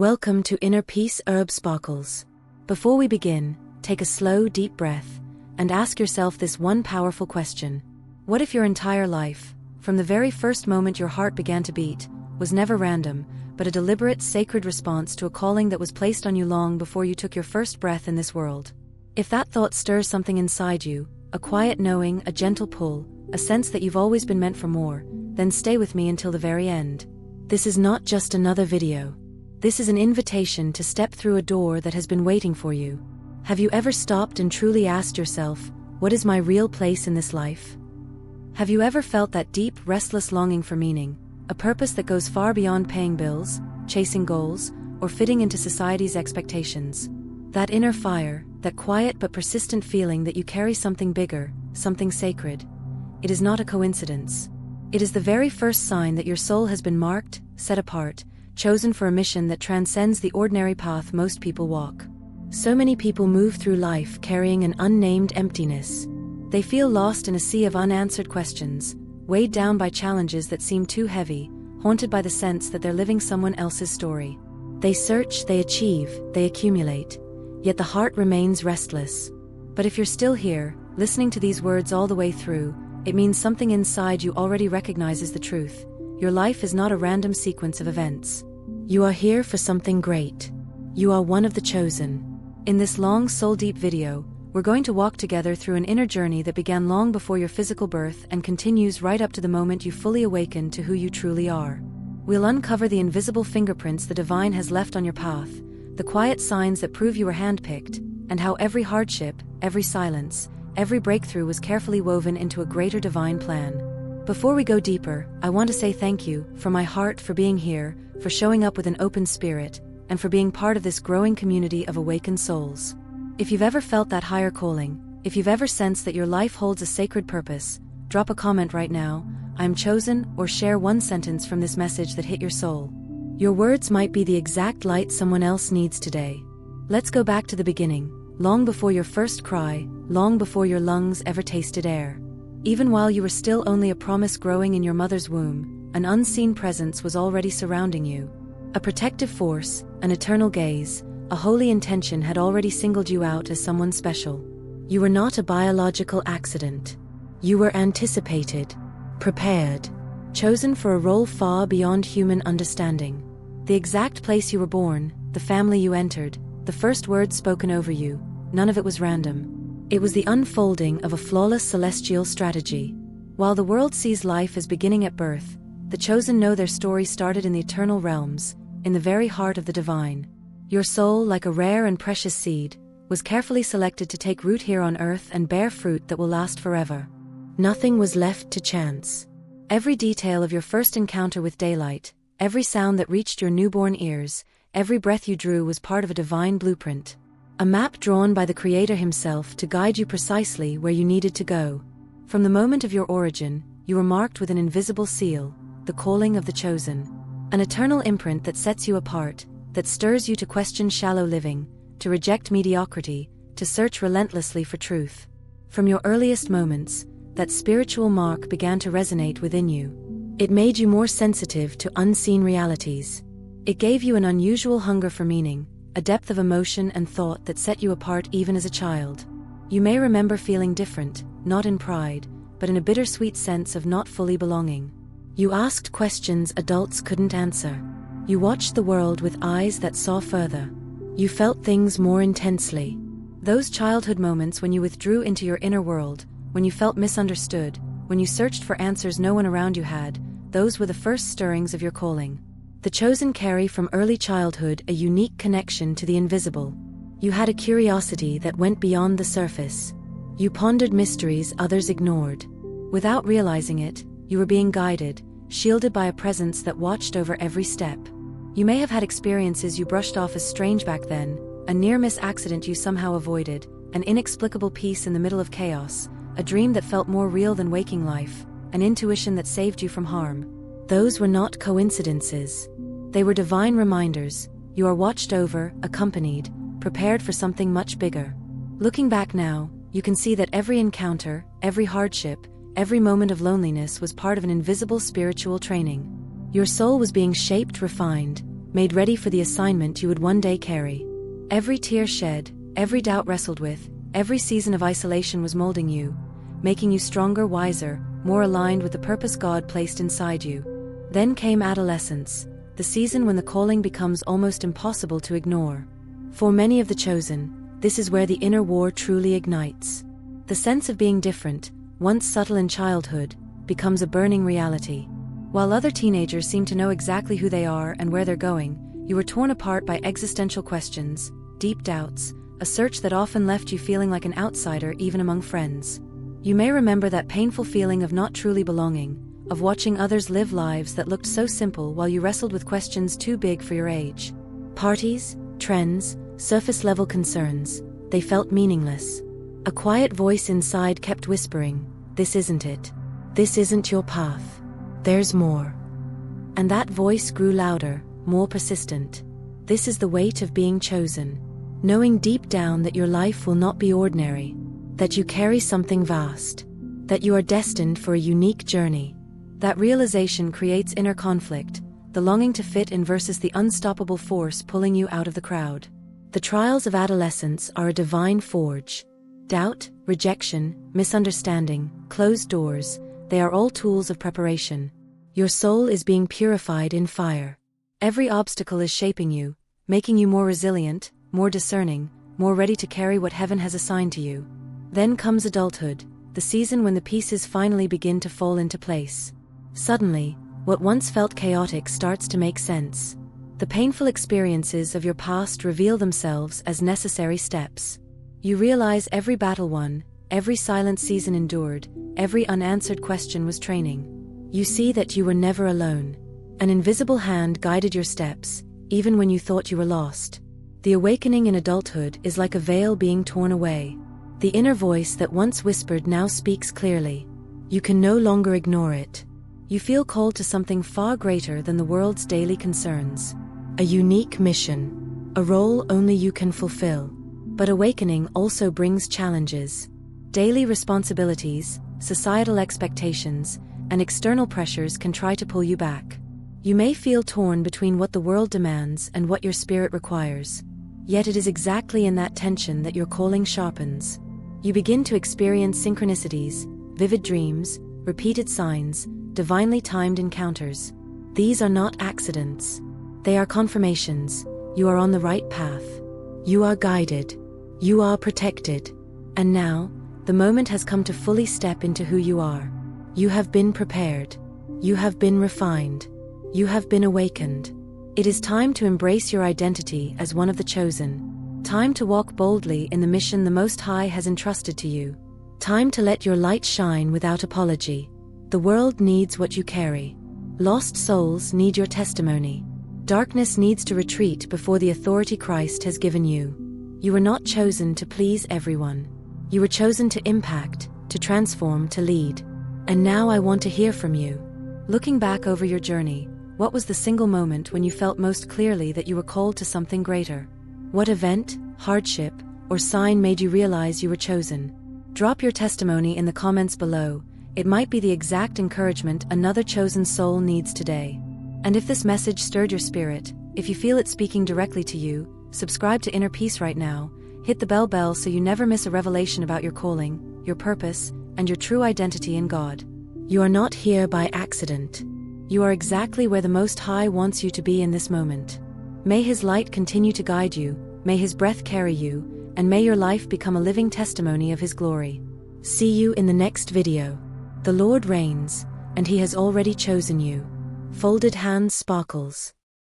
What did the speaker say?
Welcome to Inner Peace Herb Sparkles. Before we begin, take a slow, deep breath and ask yourself this one powerful question. What if your entire life, from the very first moment your heart began to beat, was never random, but a deliberate, sacred response to a calling that was placed on you long before you took your first breath in this world? If that thought stirs something inside you, a quiet knowing, a gentle pull, a sense that you've always been meant for more, then stay with me until the very end. This is not just another video. This is an invitation to step through a door that has been waiting for you. Have you ever stopped and truly asked yourself, what is my real place in this life? Have you ever felt that deep, restless longing for meaning, a purpose that goes far beyond paying bills, chasing goals, or fitting into society's expectations? That inner fire, that quiet but persistent feeling that you carry something bigger, something sacred. It is not a coincidence. It is the very first sign that your soul has been marked, set apart, chosen for a mission that transcends the ordinary path most people walk. So many people move through life carrying an unnamed emptiness. They feel lost in a sea of unanswered questions, weighed down by challenges that seem too heavy, haunted by the sense that they're living someone else's story. They search, they achieve, they accumulate, yet the heart remains restless. But if you're still here, listening to these words all the way through, it means something inside you already recognizes the truth. Your life is not a random sequence of events. You are here for something great. You are one of the chosen. In this long, soul-deep video, we're going to walk together through an inner journey that began long before your physical birth and continues right up to the moment you fully awaken to who you truly are. We'll uncover the invisible fingerprints the divine has left on your path, the quiet signs that prove you were handpicked, and how every hardship, every silence, every breakthrough was carefully woven into a greater divine plan. Before we go deeper, I want to say thank you, from my heart, for being here, for showing up with an open spirit, and for being part of this growing community of awakened souls. If you've ever felt that higher calling, if you've ever sensed that your life holds a sacred purpose, drop a comment right now, "I'm chosen," or share one sentence from this message that hit your soul. Your words might be the exact light someone else needs today. Let's go back to the beginning, long before your first cry, long before your lungs ever tasted air. Even while you were still only a promise growing in your mother's womb, an unseen presence was already surrounding you. A protective force, an eternal gaze, a holy intention had already singled you out as someone special. You were not a biological accident. You were anticipated, prepared, chosen for a role far beyond human understanding. The exact place you were born, the family you entered, the first words spoken over you, none of it was random. It was the unfolding of a flawless celestial strategy. While the world sees life as beginning at birth, the chosen know their story started in the eternal realms, in the very heart of the divine. Your soul, like a rare and precious seed, was carefully selected to take root here on earth and bear fruit that will last forever. Nothing was left to chance. Every detail of your first encounter with daylight, every sound that reached your newborn ears, every breath you drew was part of a divine blueprint. A map drawn by the Creator himself to guide you precisely where you needed to go. From the moment of your origin, you were marked with an invisible seal, the calling of the chosen. An eternal imprint that sets you apart, that stirs you to question shallow living, to reject mediocrity, to search relentlessly for truth. From your earliest moments, that spiritual mark began to resonate within you. It made you more sensitive to unseen realities. It gave you an unusual hunger for meaning, a depth of emotion and thought that set you apart even as a child. You may remember feeling different, not in pride, but in a bittersweet sense of not fully belonging. You asked questions adults couldn't answer. You watched the world with eyes that saw further. You felt things more intensely. Those childhood moments when you withdrew into your inner world, when you felt misunderstood, when you searched for answers no one around you had, those were the first stirrings of your calling. The chosen carry from early childhood a unique connection to the invisible. You had a curiosity that went beyond the surface. You pondered mysteries others ignored. Without realizing it, you were being guided, shielded by a presence that watched over every step. You may have had experiences you brushed off as strange back then, a near-miss accident you somehow avoided, an inexplicable peace in the middle of chaos, a dream that felt more real than waking life, an intuition that saved you from harm. Those were not coincidences. They were divine reminders. You are watched over, accompanied, prepared for something much bigger. Looking back now, you can see that every encounter, every hardship, every moment of loneliness was part of an invisible spiritual training. Your soul was being shaped, refined, made ready for the assignment you would one day carry. Every tear shed, every doubt wrestled with, every season of isolation was molding you, making you stronger, wiser, more aligned with the purpose God placed inside you. Then came adolescence, the season when the calling becomes almost impossible to ignore. For many of the chosen, this is where the inner war truly ignites. The sense of being different, once subtle in childhood, becomes a burning reality. While other teenagers seem to know exactly who they are and where they're going, you are torn apart by existential questions, deep doubts, a search that often left you feeling like an outsider even among friends. You may remember that painful feeling of not truly belonging, of watching others live lives that looked so simple while you wrestled with questions too big for your age. Parties, trends, surface-level concerns, they felt meaningless. A quiet voice inside kept whispering, "This isn't it. This isn't your path. There's more." And that voice grew louder, more persistent. This is the weight of being chosen. Knowing deep down that your life will not be ordinary, that you carry something vast, that you are destined for a unique journey. That realization creates inner conflict, the longing to fit in versus the unstoppable force pulling you out of the crowd. The trials of adolescence are a divine forge. Doubt, rejection, misunderstanding, closed doors, they are all tools of preparation. Your soul is being purified in fire. Every obstacle is shaping you, making you more resilient, more discerning, more ready to carry what heaven has assigned to you. Then comes adulthood, the season when the pieces finally begin to fall into place. Suddenly, what once felt chaotic starts to make sense. The painful experiences of your past reveal themselves as necessary steps. You realize every battle won, every silent season endured, every unanswered question was training. You see that you were never alone. An invisible hand guided your steps, even when you thought you were lost. The awakening in adulthood is like a veil being torn away. The inner voice that once whispered now speaks clearly. You can no longer ignore it. You feel called to something far greater than the world's daily concerns. A unique mission. A role only you can fulfill. But awakening also brings challenges. Daily responsibilities, societal expectations, and external pressures can try to pull you back. You may feel torn between what the world demands and what your spirit requires. Yet it is exactly in that tension that your calling sharpens. You begin to experience synchronicities, vivid dreams, repeated signs, divinely timed encounters. These are not accidents. They are confirmations. You are on the right path. You are guided. You are protected. And now, the moment has come to fully step into who you are. You have been prepared. You have been refined. You have been awakened. It is time to embrace your identity as one of the chosen. Time to walk boldly in the mission the Most High has entrusted to you. Time to let your light shine without apology. The world needs what you carry. Lost souls need your testimony. Darkness needs to retreat before the authority Christ has given you. You were not chosen to please everyone. You were chosen to impact, to transform, to lead. And now I want to hear from you. Looking back over your journey, what was the single moment when you felt most clearly that you were called to something greater? What event, hardship, or sign made you realize you were chosen? Drop your testimony in the comments below. It might be the exact encouragement another chosen soul needs today. And if this message stirred your spirit, if you feel it speaking directly to you, subscribe to Inner Peace right now. Hit the bell so you never miss a revelation about your calling, your purpose, and your true identity in God. You are not here by accident. You are exactly where the Most High wants you to be in this moment. May His light continue to guide you, may His breath carry you, and may your life become a living testimony of His glory. See you in the next video. The Lord reigns, and He has already chosen you. Folded hands sparkles.